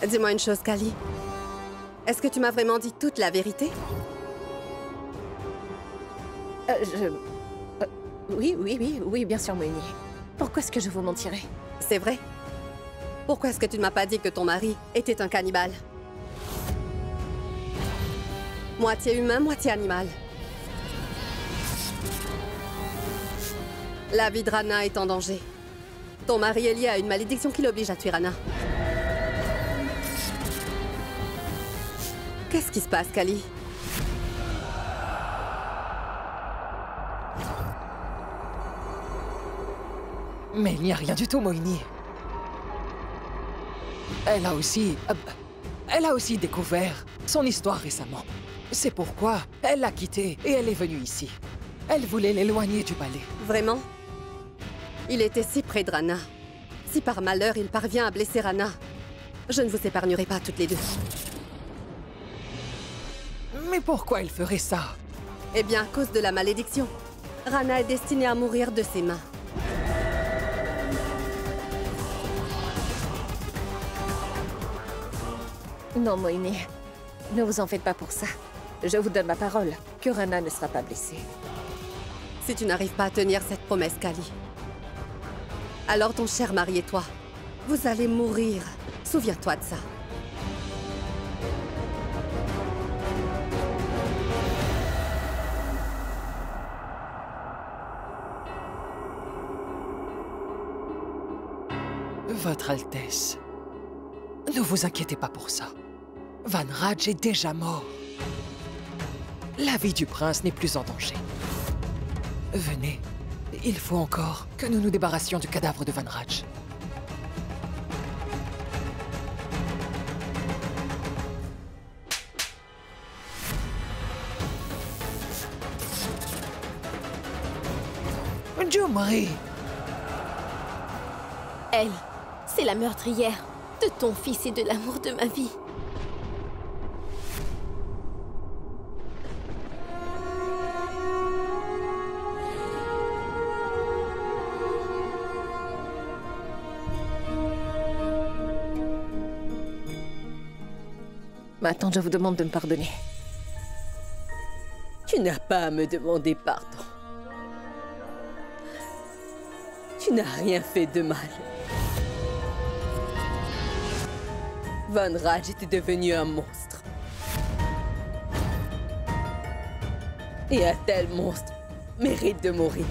Dis-moi une chose, Kali. Est-ce que tu m'as vraiment dit toute la vérité? Oui, bien sûr, Moini. Pourquoi est-ce que je vous mentirais? C'est vrai. Pourquoi est-ce que tu ne m'as pas dit que ton mari était un cannibale? Moitié humain, moitié animal. La vie de Rana est en danger. Ton mari est lié à une malédiction qui l'oblige à tuer Rana. Qu'est-ce qui se passe, Kali? Mais il n'y a rien du tout, Moini. Elle a aussi découvert son histoire récemment. C'est pourquoi elle l'a quitté et elle est venue ici. Elle voulait l'éloigner du palais. Vraiment? Il était si près de Rana. Si par malheur il parvient à blesser Rana, je ne vous épargnerai pas toutes les deux. Mais pourquoi elle ferait ça? Eh bien, à cause de la malédiction. Rana est destinée à mourir de ses mains. Non, Moini. Ne vous en faites pas pour ça. Je vous donne ma parole que Rana ne sera pas blessée. Si tu n'arrives pas à tenir cette promesse, Kali, alors ton cher mari et toi, vous allez mourir. Souviens-toi de ça. Votre Altesse, ne vous inquiétez pas pour ça. Van Raj est déjà mort. La vie du prince n'est plus en danger. Venez, il faut encore que nous nous débarrassions du cadavre de Van Raj. Jumri! Elle, c'est la meurtrière de ton fils et de l'amour de ma vie. Maintenant, je vous demande de me pardonner. Tu n'as pas à me demander pardon. Tu n'as rien fait de mal. Van Raj était devenu un monstre. Et un tel monstre mérite de mourir.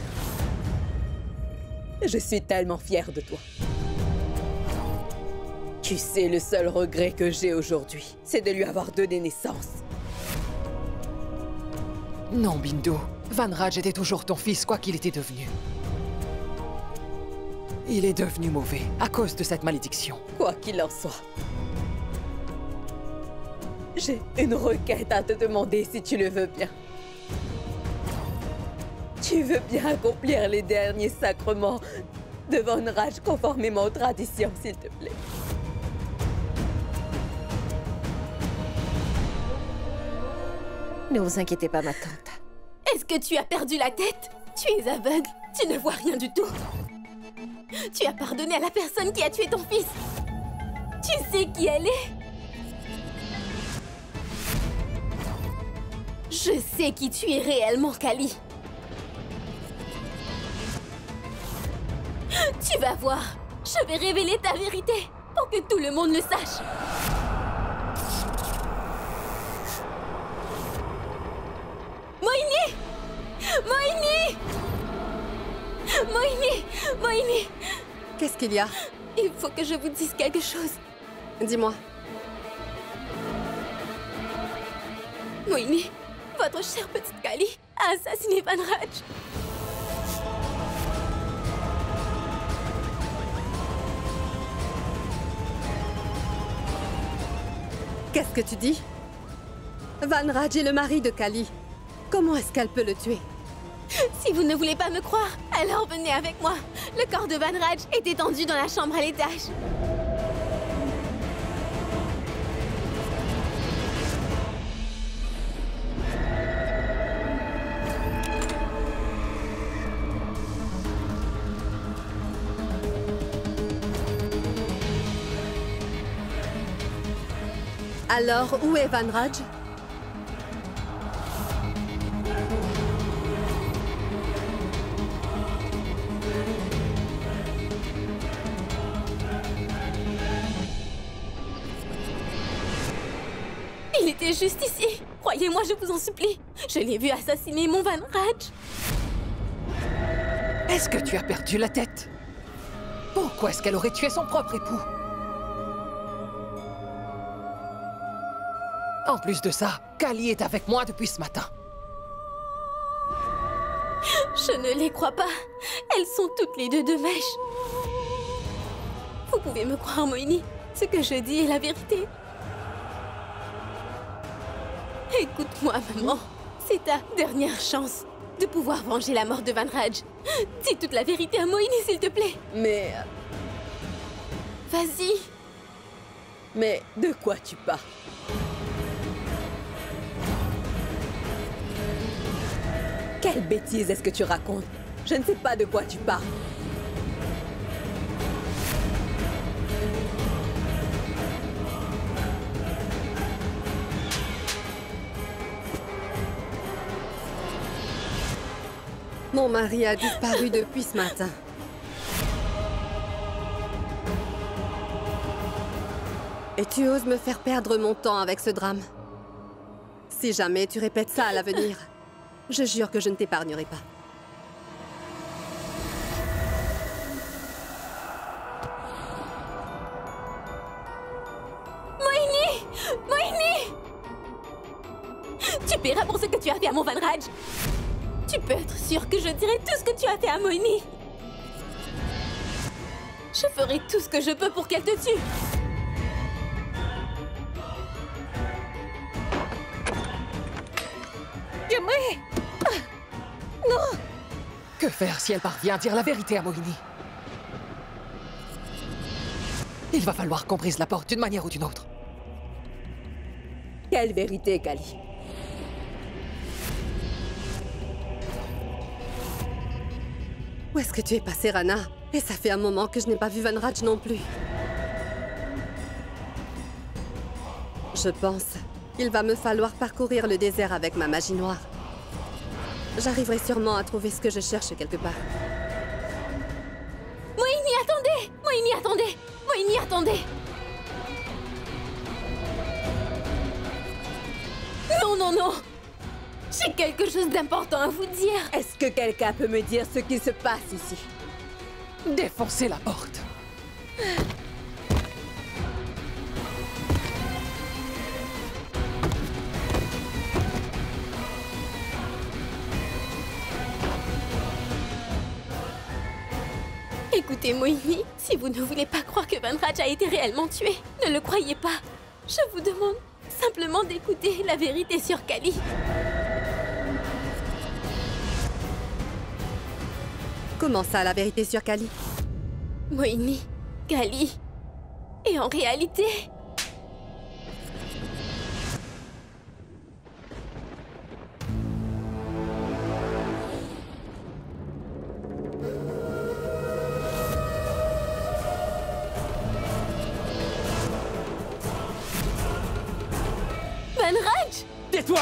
Je suis tellement fière de toi. Tu sais, le seul regret que j'ai aujourd'hui, c'est de lui avoir donné naissance. Non, Bindu. Van Raj était toujours ton fils, quoi qu'il était devenu. Il est devenu mauvais à cause de cette malédiction. Quoi qu'il en soit. J'ai une requête à te demander si tu le veux bien. Tu veux bien accomplir les derniers sacrements de Van Raj conformément aux traditions, s'il te plaît? Ne vous inquiétez pas, ma tante. Est-ce que tu as perdu la tête? Tu es aveugle, tu ne vois rien du tout. Tu as pardonné à la personne qui a tué ton fils. Tu sais qui elle est? Je sais qui tu es réellement, Kali. Tu vas voir, je vais révéler ta vérité pour que tout le monde le sache. Moini! Moini! Moini! Moini! Qu'est-ce qu'il y a? Il faut que je vous dise quelque chose. Dis-moi. Moini, votre chère petite Kali a assassiné Van Raj. Qu'est-ce que tu dis? Van Raj est le mari de Kali. Comment est-ce qu'elle peut le tuer? Si vous ne voulez pas me croire, alors venez avec moi. Le corps de Van Raj est étendu dans la chambre à l'étage. Alors, où est Van Raj? Il était juste ici. Croyez-moi, je vous en supplie. Je l'ai vu assassiner mon Van Raj. Est-ce que tu as perdu la tête? Pourquoi est-ce qu'elle aurait tué son propre époux? En plus de ça, Kali est avec moi depuis ce matin. Je ne les crois pas. Elles sont toutes les deux de mèche. Vous pouvez me croire, Moini. Ce que je dis est la vérité. Écoute-moi, maman. C'est ta dernière chance de pouvoir venger la mort de Van Raj. Dis toute la vérité à Moini, s'il te plaît. Mais... Vas-y. Mais de quoi tu parles? Quelle bêtise est-ce que tu racontes? Je ne sais pas de quoi tu parles. Mon mari a disparu depuis ce matin. Et tu oses me faire perdre mon temps avec ce drame. Si jamais tu répètes ça à l'avenir, je jure que je ne t'épargnerai pas. Moini! Moini! Tu paieras pour ce que tu as fait à mon Van Raj. Tu peux être sûr que je dirai tout ce que tu as fait à Moini. Je ferai tout ce que je peux pour qu'elle te tue. J'aimerais... Non! Que faire si elle parvient à dire la vérité à Moini? Il va falloir qu'on brise la porte d'une manière ou d'une autre. Quelle vérité, Kali? Où est-ce que tu es passée, Rana? Et ça fait un moment que je n'ai pas vu Van Raj non plus. Je pense qu'il va me falloir parcourir le désert avec ma magie noire. J'arriverai sûrement à trouver ce que je cherche quelque part. Moini, attendez! Moini, attendez! Moini, attendez! Non, non, non! J'ai quelque chose d'important à vous dire. Est-ce que quelqu'un peut me dire ce qui se passe ici? Défoncez la porte. Écoutez, Moini, si vous ne voulez pas croire que Van Raj a été réellement tué, ne le croyez pas. Je vous demande simplement d'écouter la vérité sur Kali. Comment ça, la vérité sur Kali? Moini, Kali. Et en réalité... Van Raj! Tais-toi!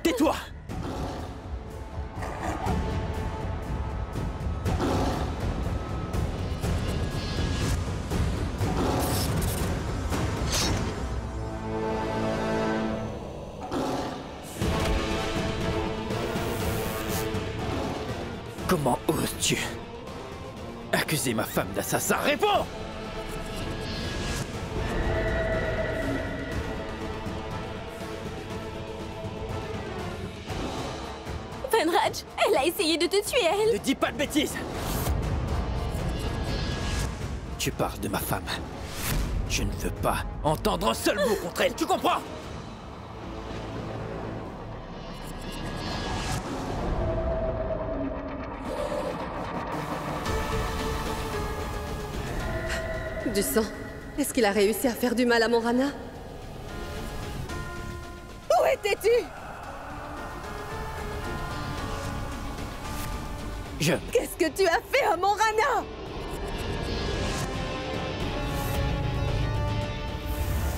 Tais-toi! Comment oses-tu accuser ma femme d'assassin? Réponds! Van Raj, elle a essayé de te tuer, elle! Ne dis pas de bêtises! Tu parles de ma femme. Je ne veux pas entendre un seul mot contre elle, tu comprends? Du sang. Est-ce qu'il a réussi à faire du mal à mon Rana? Où étais-tu? Qu'est-ce que tu as fait à mon Rana?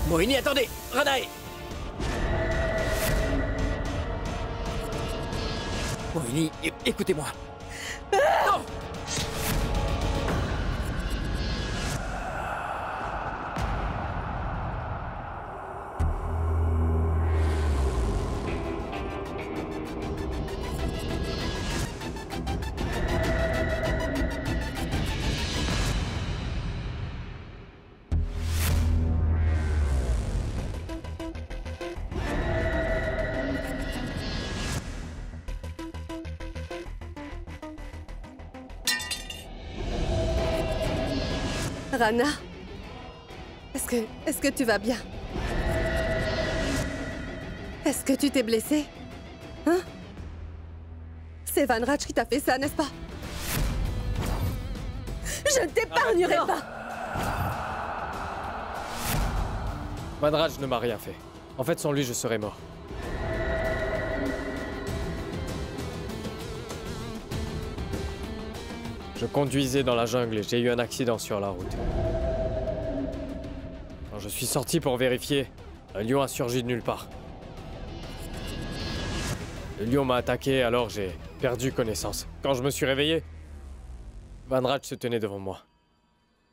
Mohini, attendez! Ranae! Mohini, écoutez-moi. Non! Rana, est-ce que tu vas bien? Est-ce que tu t'es blessée? Hein? C'est Van Raj qui t'a fait ça, n'est-ce pas? Je ne t'épargnerai pas! Van Raj ne m'a rien fait. En fait, sans lui, je serais mort. Je conduisais dans la jungle et j'ai eu un accident sur la route. Quand je suis sorti pour vérifier, un lion a surgi de nulle part. Le lion m'a attaqué, alors j'ai perdu connaissance. Quand je me suis réveillé, Van Raj se tenait devant moi.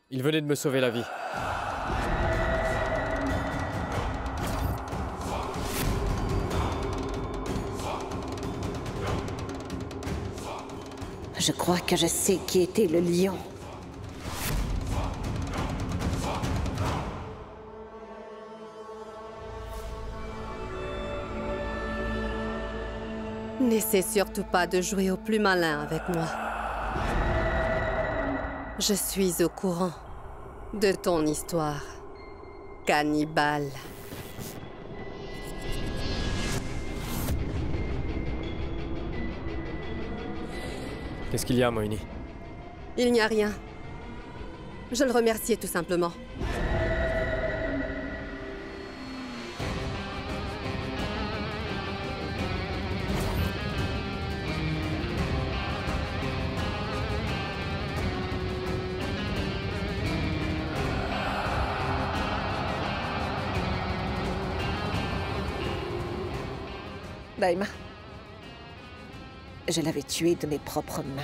Il venait de me sauver la vie. Je crois que je sais qui était le lion. N'essaie surtout pas de jouer au plus malin avec moi. Je suis au courant de ton histoire, cannibale. Qu'est-ce qu'il y a, Mohini? Il n'y a rien. Je le remerciais tout simplement. Daima, je l'avais tué de mes propres mains.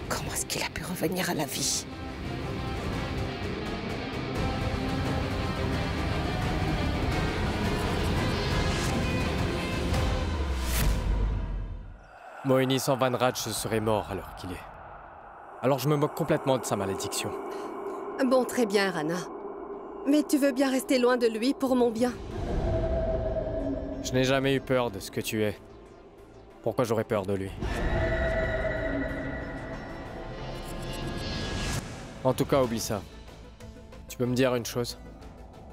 Comment est-ce qu'il a pu revenir à la vie? Mohini sans Van Raj serait mort à l'heure qu'il est. Alors je me moque complètement de sa malédiction. Bon, très bien, Rana. Mais tu veux bien rester loin de lui pour mon bien? Je n'ai jamais eu peur de ce que tu es. Pourquoi j'aurais peur de lui? En tout cas, oublie ça. Tu peux me dire une chose?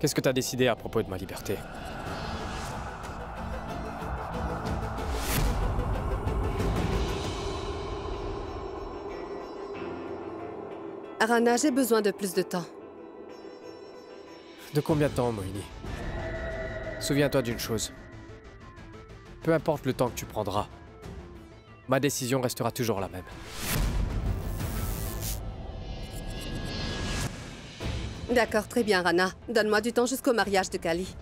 Qu'est-ce que tu as décidé à propos de ma liberté? Rana, j'ai besoin de plus de temps. De combien de temps, Mohini? Souviens-toi d'une chose. Peu importe le temps que tu prendras, ma décision restera toujours la même. D'accord, très bien, Rana. Donne-moi du temps jusqu'au mariage de Kali.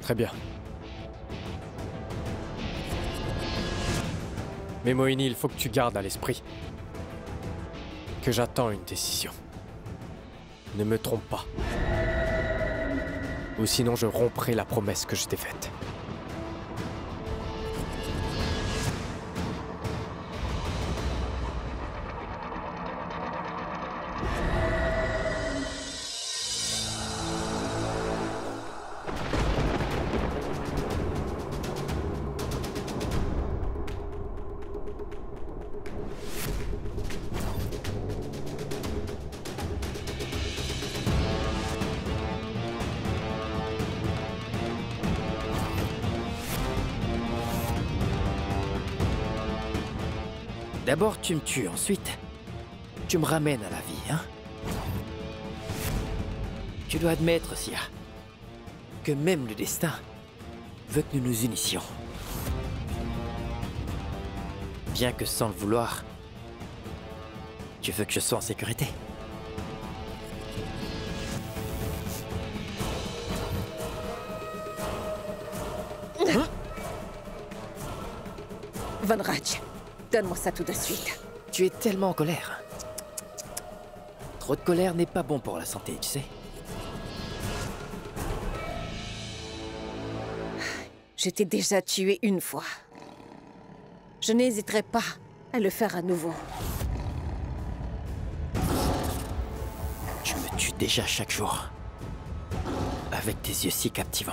Très bien. Mais Mohini, il faut que tu gardes à l'esprit que j'attends une décision. Ne me trompe pas. Ou sinon je romprai la promesse que je t'ai faite. D'abord, tu me tues, ensuite, tu me ramènes à la vie, hein? Tu dois admettre, Sia. que même le destin veut que nous nous unissions. Bien que sans le vouloir, tu veux que je sois en sécurité. Von Raj, donne-moi ça tout de suite. Tu es tellement en colère. Trop de colère n'est pas bon pour la santé, tu sais. Je t'ai déjà tué une fois. Je n'hésiterai pas à le faire à nouveau. Tu me tues déjà chaque jour. Avec tes yeux si captivants.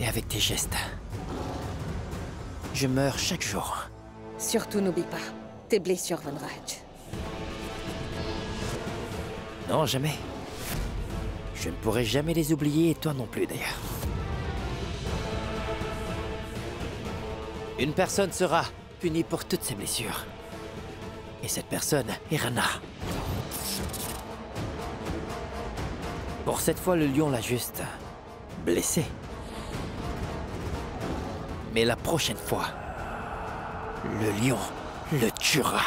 Et avec tes gestes. Je meurs chaque jour. Surtout n'oublie pas tes blessures, Von Raj. Non, jamais. Je ne pourrai jamais les oublier, et toi non plus d'ailleurs. Une personne sera punie pour toutes ses blessures. Et cette personne est Rana. Pour cette fois, le lion l'a juste blessé. Mais la prochaine fois, le lion le tuera.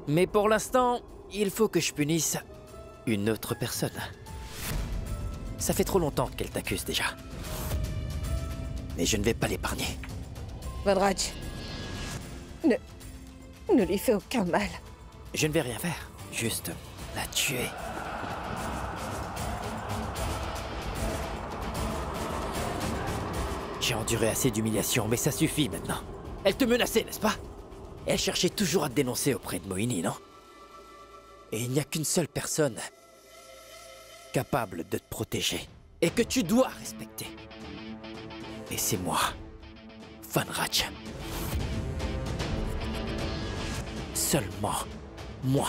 Mais pour l'instant, il faut que je punisse une autre personne. Ça fait trop longtemps qu'elle t'accuse déjà. Mais je ne vais pas l'épargner. Von Raj, ne lui fais aucun mal. Je ne vais rien faire, juste la tuer. J'ai enduré assez d'humiliation, mais ça suffit maintenant. Elle te menaçait, n'est-ce pas? Elle cherchait toujours à te dénoncer auprès de Mohini, non? Et il n'y a qu'une seule personne capable de te protéger et que tu dois respecter. Et c'est moi, Von Raj. Seulement moi.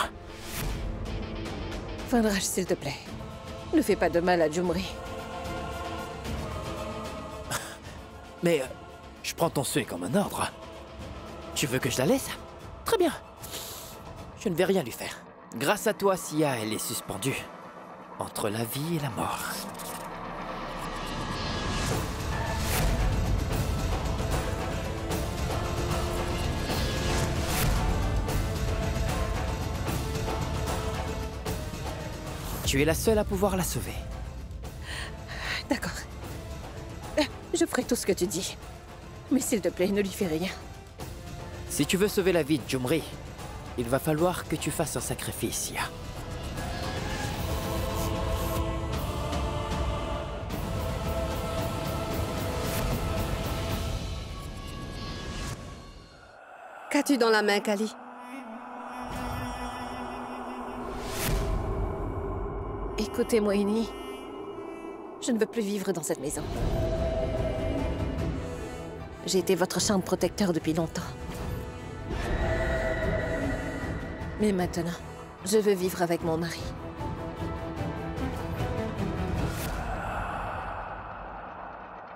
Von Raj, s'il te plaît, ne fais pas de mal à Jumri. Mais je prends ton souhait comme un ordre. Tu veux que je la laisse? Très bien. Je ne vais rien lui faire. Grâce à toi, Sia, elle est suspendue entre la vie et la mort. Tu es la seule à pouvoir la sauver. D'accord. Je ferai tout ce que tu dis. Mais s'il te plaît, ne lui fais rien. Si tu veux sauver la vie de Jumri, il va falloir que tu fasses un sacrifice, Sia. Qu'as-tu dans la main, Kali? Écoutez, Mohini. Je ne veux plus vivre dans cette maison. J'ai été votre chambre protecteur depuis longtemps. Mais maintenant, je veux vivre avec mon mari.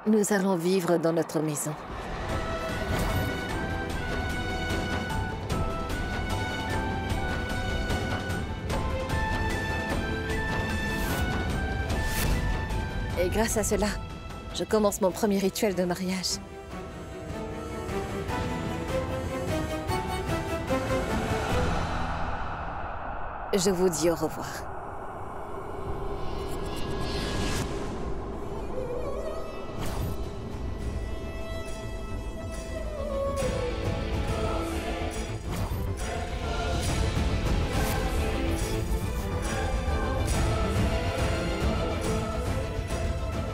Nous allons vivre dans notre maison. Et grâce à cela, je commence mon premier rituel de mariage. Je vous dis au revoir.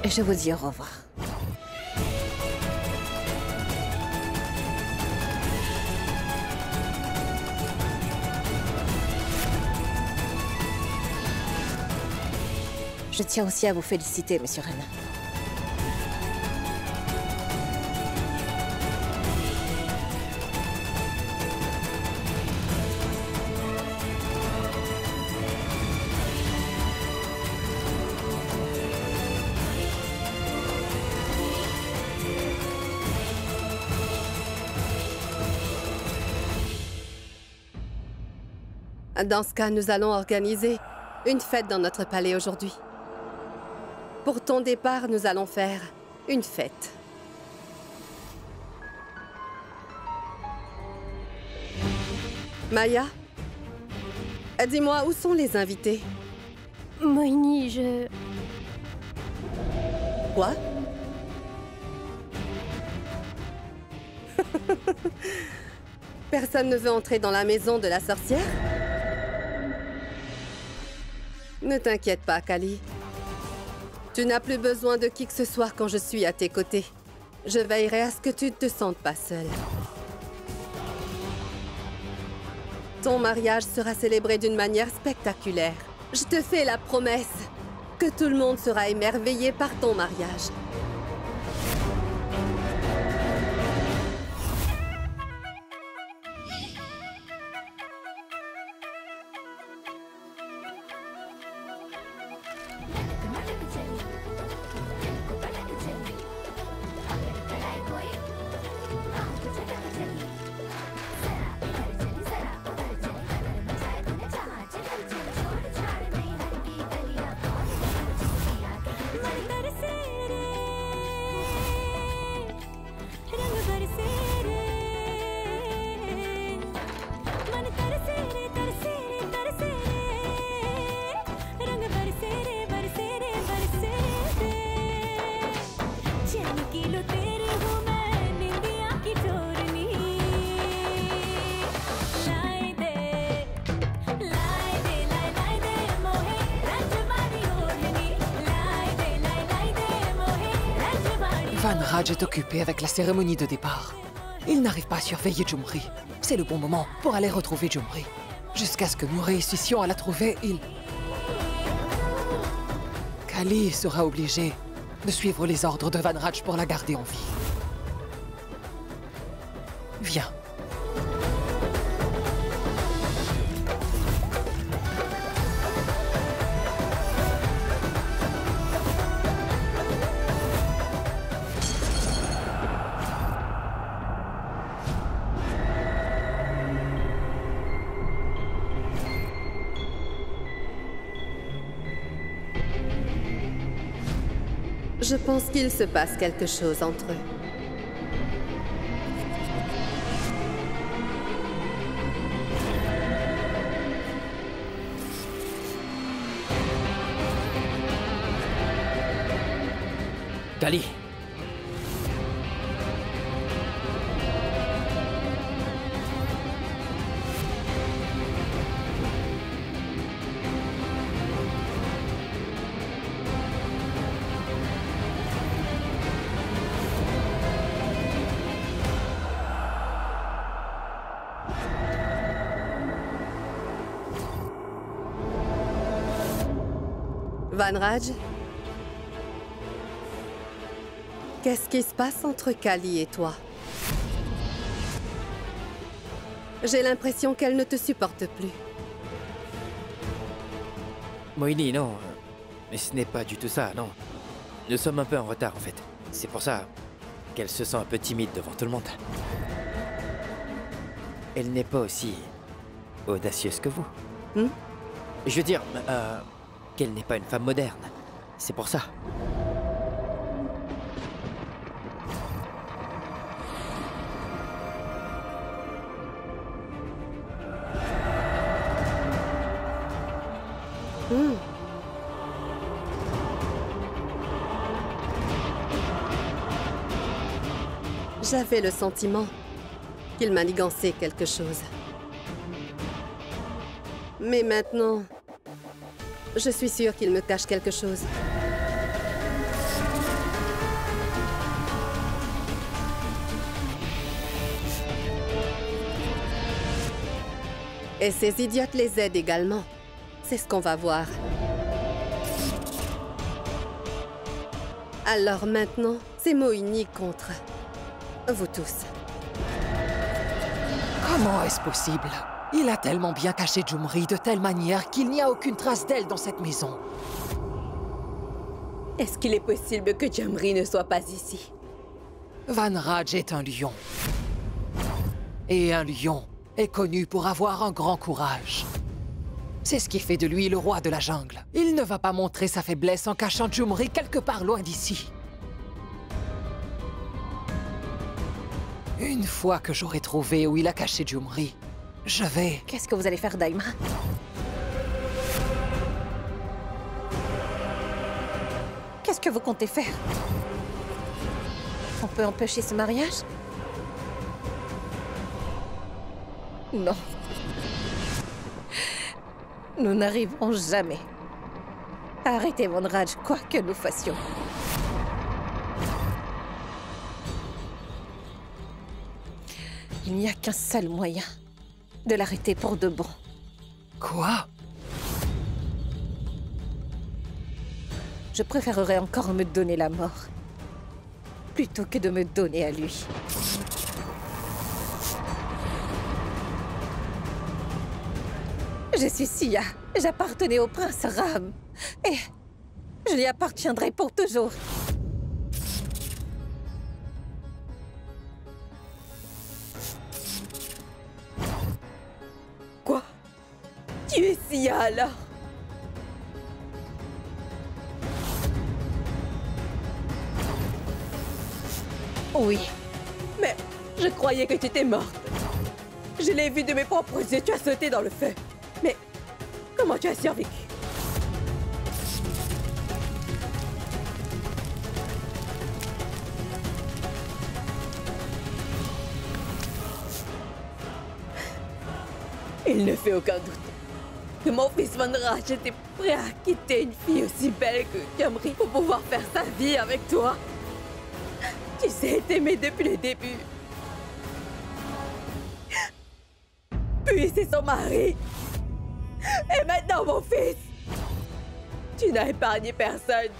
Je vous dis au revoir. Je tiens aussi à vous féliciter, Monsieur Rana. Dans ce cas, nous allons organiser une fête dans notre palais aujourd'hui. Pour ton départ, nous allons faire une fête. Maya, dis-moi, où sont les invités? Moini, je... Quoi? Personne ne veut entrer dans la maison de la sorcière? Ne t'inquiète pas, Kali. Tu n'as plus besoin de qui que ce soit quand je suis à tes côtés. Je veillerai à ce que tu ne te sentes pas seule. Ton mariage sera célébré d'une manière spectaculaire. Je te fais la promesse que tout le monde sera émerveillé par ton mariage. Van Raj est occupé avec la cérémonie de départ. Il n'arrive pas à surveiller Jumri. C'est le bon moment pour aller retrouver Jumri. Jusqu'à ce que nous réussissions à la trouver, Kali sera obligé de suivre les ordres de Van Raj pour la garder en vie. Viens. Je pense qu'il se passe quelque chose entre eux. Kali. Van Raj? Qu'est-ce qui se passe entre Kali et toi? J'ai l'impression qu'elle ne te supporte plus. Moini, non. Mais ce n'est pas du tout ça, non. Nous sommes un peu en retard, en fait. C'est pour ça qu'elle se sent un peu timide devant tout le monde. Elle n'est pas aussi audacieuse que vous. Je veux dire, qu'elle n'est pas une femme moderne. C'est pour ça. J'avais le sentiment qu'il manigançait quelque chose. Mais maintenant, je suis sûre qu'il me cache quelque chose. Et ces idiotes les aident également. C'est ce qu'on va voir. Alors maintenant, c'est Moini contre vous tous. Comment est-ce possible? Il a tellement bien caché Jumri de telle manière qu'il n'y a aucune trace d'elle dans cette maison. Est-ce qu'il est possible que Jumri ne soit pas ici? Van Raj est un lion. Et un lion est connu pour avoir un grand courage. C'est ce qui fait de lui le roi de la jungle. Il ne va pas montrer sa faiblesse en cachant Jumri quelque part loin d'ici. Une fois que j'aurai trouvé où il a caché Jumri, je vais... Qu'est-ce que vous allez faire, Daima? Qu'est-ce que vous comptez faire? On peut empêcher ce mariage? Non. Nous n'arriverons jamais à arrêter Van Raj, quoi que nous fassions. Il n'y a qu'un seul moyen de l'arrêter pour de bon. Quoi? Je préférerais encore me donner la mort plutôt que de me donner à lui. Je suis Sia. J'appartenais au prince Ram. Et je lui appartiendrai pour toujours. Quoi? Tu es Sia alors? Oui. Mais je croyais que tu étais morte. Je l'ai vu de mes propres yeux, tu as sauté dans le feu. Mais comment tu as survécu? Il ne fait aucun doute que mon fils Van Raj était prêt à quitter une fille aussi belle que Jumri pour pouvoir faire sa vie avec toi. Tu sais t'aimer depuis le début. Puis c'est son mari. Et maintenant mon fils. Tu n'as épargné personne.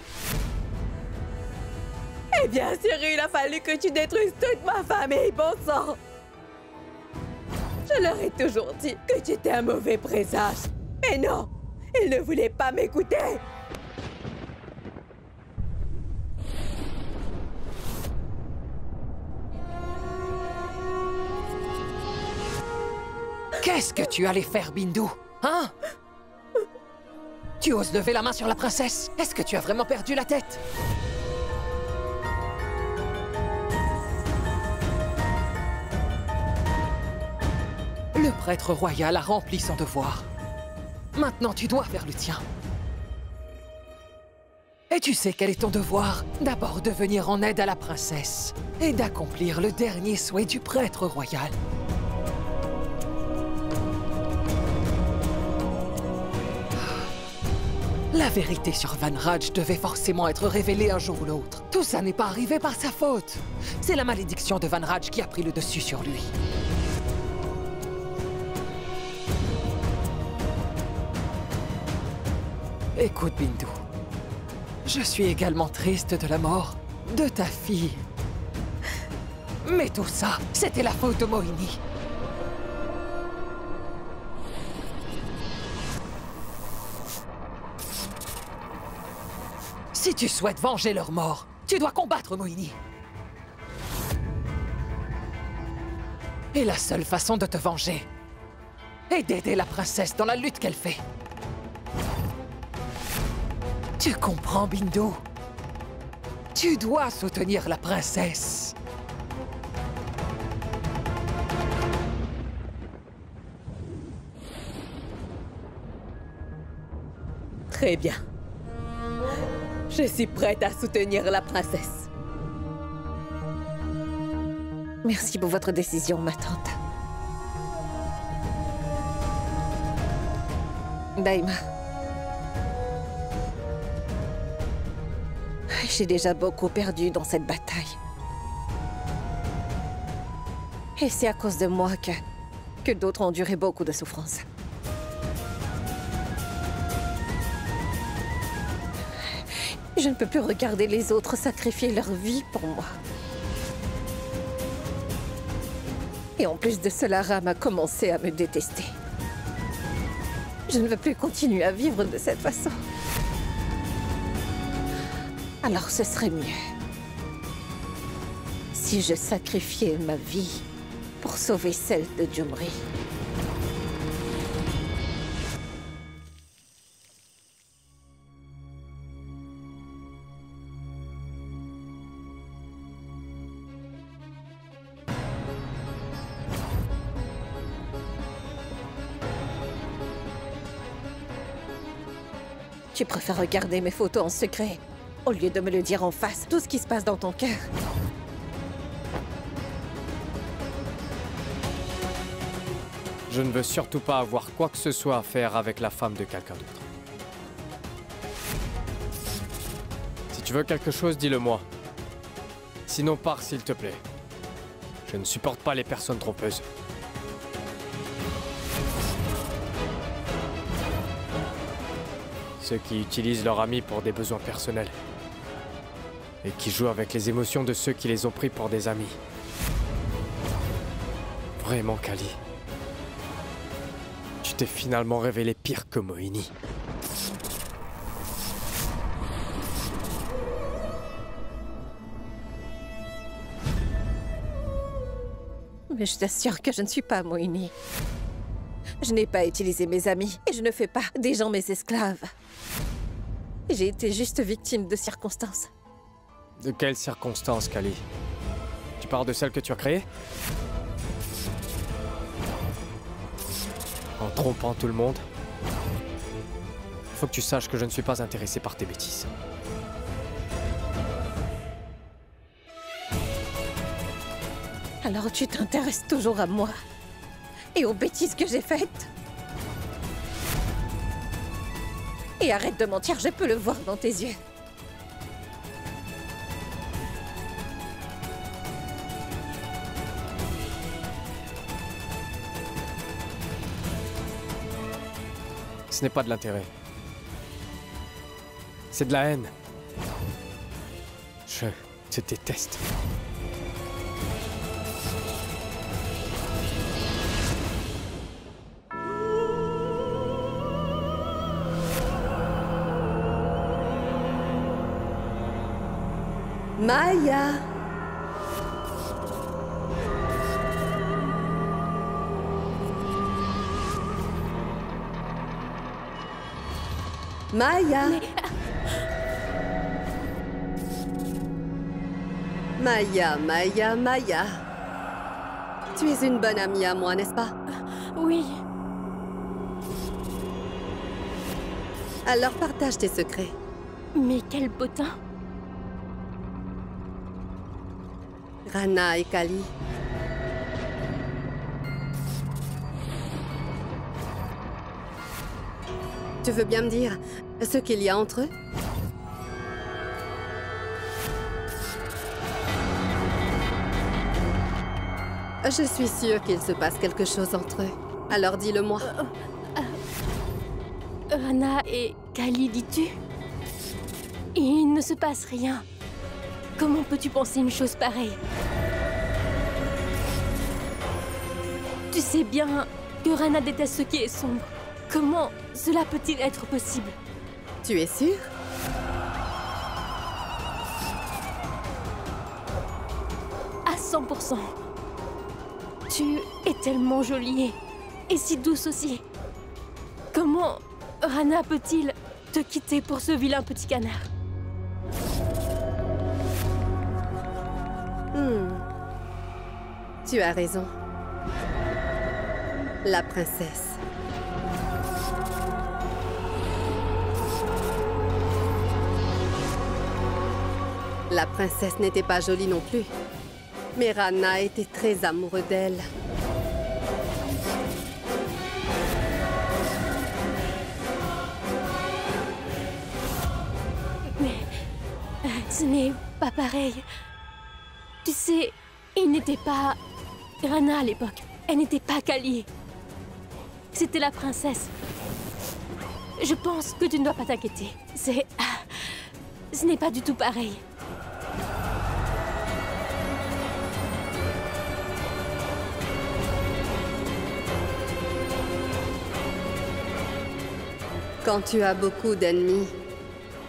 Et bien sûr, il a fallu que tu détruises toute ma famille, bon sang. Je leur ai toujours dit que tu étais un mauvais présage. Mais non, ils ne voulaient pas m'écouter. Qu'est-ce que tu allais faire, Bindu? Hein? Tu oses lever la main sur la princesse? Est-ce que tu as vraiment perdu la tête? Le prêtre royal a rempli son devoir. Maintenant, tu dois faire le tien. Et tu sais quel est ton devoir? D'abord de venir en aide à la princesse et d'accomplir le dernier souhait du prêtre royal. La vérité sur Van Raj devait forcément être révélée un jour ou l'autre. Tout ça n'est pas arrivé par sa faute. C'est la malédiction de Van Raj qui a pris le dessus sur lui. Écoute, Bindu. Je suis également triste de la mort de ta fille. Mais tout ça, c'était la faute de Mohini. Si tu souhaites venger leur mort, tu dois combattre Mohini. Et la seule façon de te venger est d'aider la princesse dans la lutte qu'elle fait. Tu comprends, Bindu? Tu dois soutenir la princesse. Très bien. Je suis prête à soutenir la princesse. Merci pour votre décision, ma tante. Daima. J'ai déjà beaucoup perdu dans cette bataille. Et c'est à cause de moi que d'autres ont enduré beaucoup de souffrances. Je ne peux plus regarder les autres sacrifier leur vie pour moi. Et en plus de cela, Ram a commencé à me détester. Je ne veux plus continuer à vivre de cette façon. Alors ce serait mieux si je sacrifiais ma vie pour sauver celle de Jumri. Tu préfères regarder mes photos en secret, au lieu de me le dire en face, tout ce qui se passe dans ton cœur. Je ne veux surtout pas avoir quoi que ce soit à faire avec la femme de quelqu'un d'autre. Si tu veux quelque chose, dis-le-moi. Sinon, pars s'il te plaît. Je ne supporte pas les personnes trompeuses. Ceux qui utilisent leurs amis pour des besoins personnels. Et qui jouent avec les émotions de ceux qui les ont pris pour des amis. Vraiment, Kali. Tu t'es finalement révélé pire que Mohini. Mais je t'assure que je ne suis pas Mohini. Je n'ai pas utilisé mes amis et je ne fais pas des gens mes esclaves. J'ai été juste victime de circonstances. De quelles circonstances, Kali? Tu parles de celles que tu as créées? En trompant tout le monde? Faut que tu saches que je ne suis pas intéressé par tes bêtises. Alors tu t'intéresses toujours à moi et aux bêtises que j'ai faites. Et arrête de mentir, je peux le voir dans tes yeux. Ce n'est pas de l'intérêt. C'est de la haine. Je te déteste. Maya! Maya! Maya, Maya, Maya. Tu es une bonne amie à moi, n'est-ce pas? Oui. Alors partage tes secrets. Mais quel potin. Rana et Kali. Tu veux bien me dire ce qu'il y a entre eux? Je suis sûre qu'il se passe quelque chose entre eux. Alors dis-le-moi. Rana et Kali, dis-tu? Il ne se passe rien. Comment peux-tu penser une chose pareille? Tu sais bien que Rana déteste ce qui est sombre. Comment cela peut-il être possible? Tu es sûre? À 100%. Tu es tellement jolie et si douce aussi. Comment Rana peut-il te quitter pour ce vilain petit canard? Tu as raison. La princesse. La princesse n'était pas jolie non plus. Mais Rana était très amoureux d'elle. Mais ce n'est pas pareil. Tu sais, il n'était pas Rana à l'époque. Elle n'était pas Kali. C'était la princesse. Je pense que tu ne dois pas t'inquiéter. Ce n'est pas du tout pareil. Quand tu as beaucoup d'ennemis,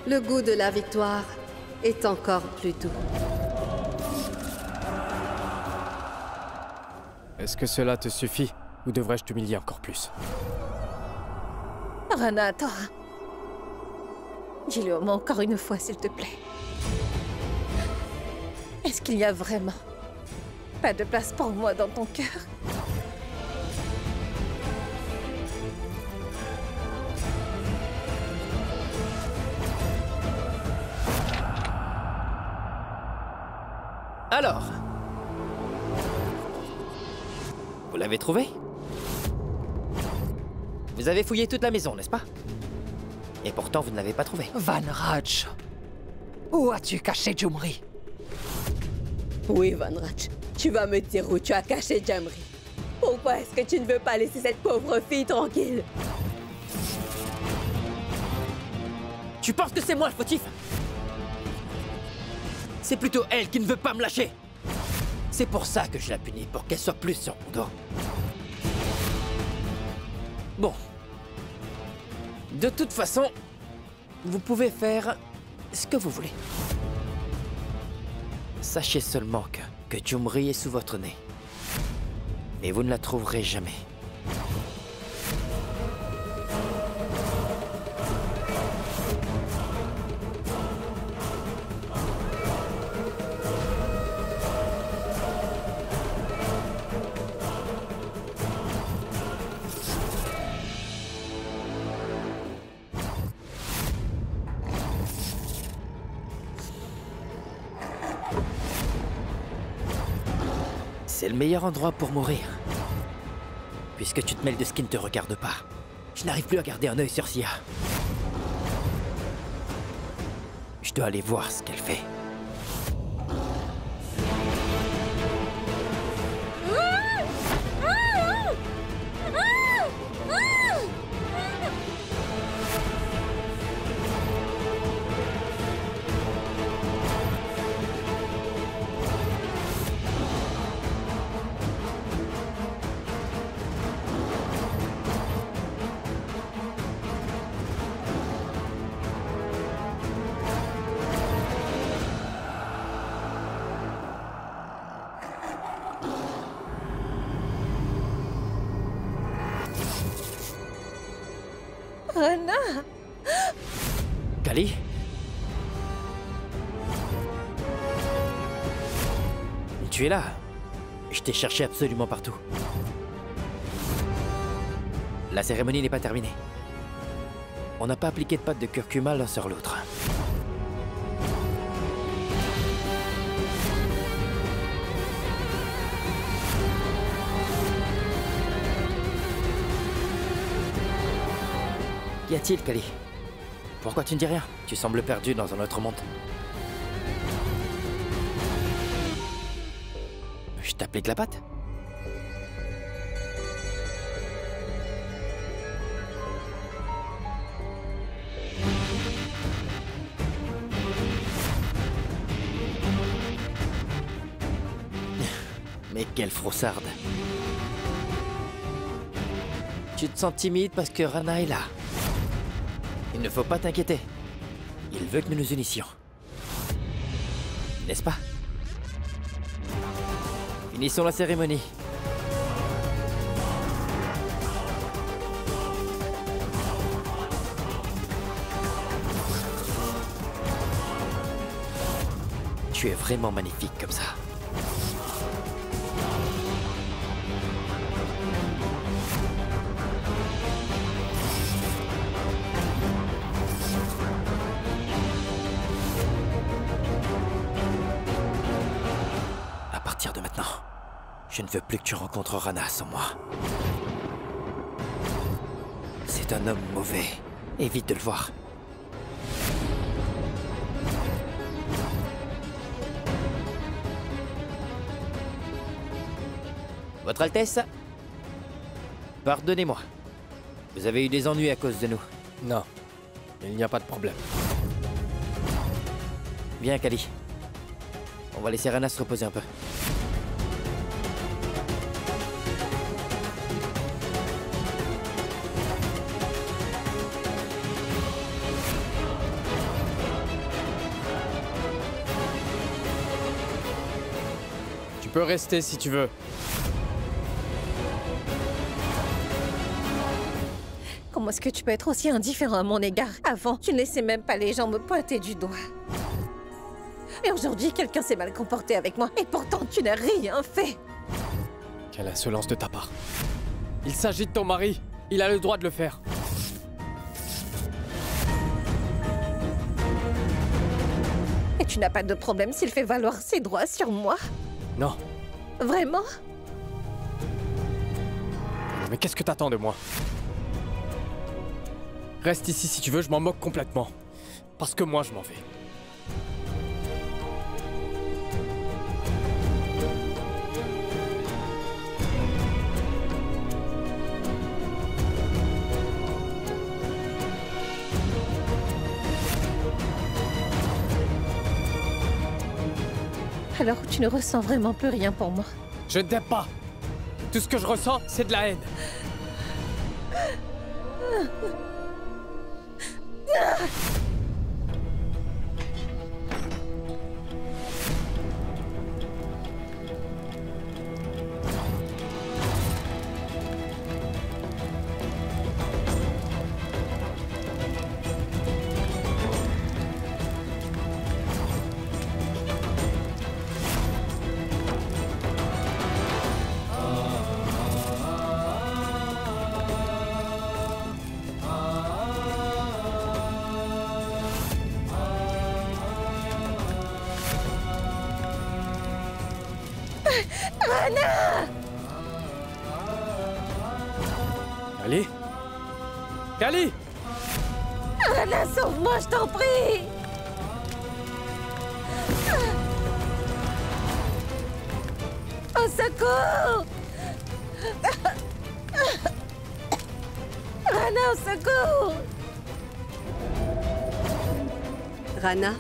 le goût de la victoire est encore plus doux. Est-ce que cela te suffit ou devrais-je t'humilier encore plus? Rana, attends. Dis-le moi encore une fois, s'il te plaît. Est-ce qu'il n'y a vraiment pas de place pour moi dans ton cœur? Alors, vous l'avez trouvé? Vous avez fouillé toute la maison, n'est-ce pas? Et pourtant, vous ne l'avez pas trouvé. Van Raj, où as-tu caché Jumri? Oui, Van Raj, tu vas me dire où tu as caché Jamri. Pourquoi est-ce que tu ne veux pas laisser cette pauvre fille tranquille? Tu penses que c'est moi le fautif? C'est plutôt elle qui ne veut pas me lâcher. C'est pour ça que je la punis, pour qu'elle soit plus sur mon dos. Bon. De toute façon, vous pouvez faire ce que vous voulez. Sachez seulement que Jumri est sous votre nez. Mais vous ne la trouverez jamais. C'est le meilleur endroit pour mourir. Puisque tu te mêles de ce qui ne te regarde pas. Je n'arrive plus à garder un œil sur Sia. Je dois aller voir ce qu'elle fait. Rana! Kali? Tu es là? Je t'ai cherché absolument partout. La cérémonie n'est pas terminée. On n'a pas appliqué de pâte de curcuma l'un sur l'autre. Qu'y a-t-il, Kali? Pourquoi tu ne dis rien? Tu sembles perdu dans un autre monde. Je t'applique la pâte? Mais quelle froussarde! Tu te sens timide parce que Rana est là. Il ne faut pas t'inquiéter. Il veut que nous nous unissions. N'est-ce pas? Finissons la cérémonie. Tu es vraiment magnifique comme ça. À partir de maintenant, je ne veux plus que tu rencontres Rana sans moi. C'est un homme mauvais. Évite de le voir. Votre Altesse, pardonnez-moi. Vous avez eu des ennuis à cause de nous. Non, il n'y a pas de problème. Viens, Kali. On va laisser Rana se reposer un peu. Tu peux rester si tu veux. Comment est-ce que tu peux être aussi indifférent à mon égard? Avant, tu ne laissais même pas les gens me pointer du doigt. Et aujourd'hui, quelqu'un s'est mal comporté avec moi. Et pourtant, tu n'as rien fait. Quelle insolence de ta part. Il s'agit de ton mari. Il a le droit de le faire. Et tu tu n'as pas de problème s'il fait valoir ses droits sur moi? Non. Vraiment? Mais qu'est-ce que t'attends de moi? Reste ici si tu veux, je m'en moque complètement. Parce que moi, je m'en vais. Alors tu ne ressens vraiment plus rien pour moi? Je ne t'aime pas. Tout ce que je ressens, c'est de la haine. Kali? Kali! Rana, sauve-moi, je t'en prie! Au secours! Rana, au secours! Rana?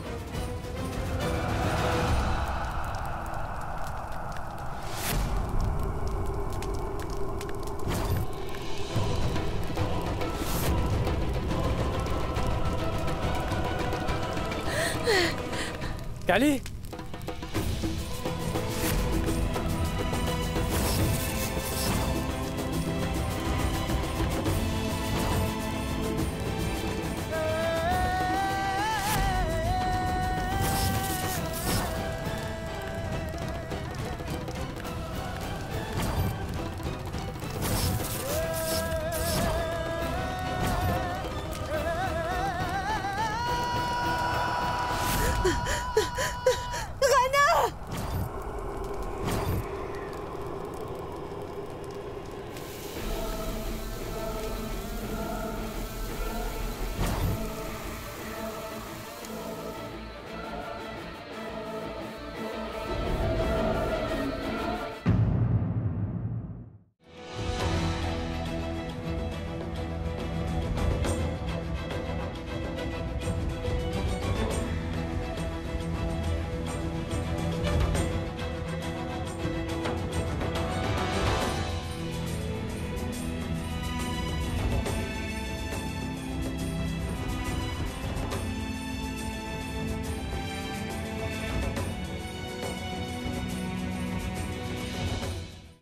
Kali?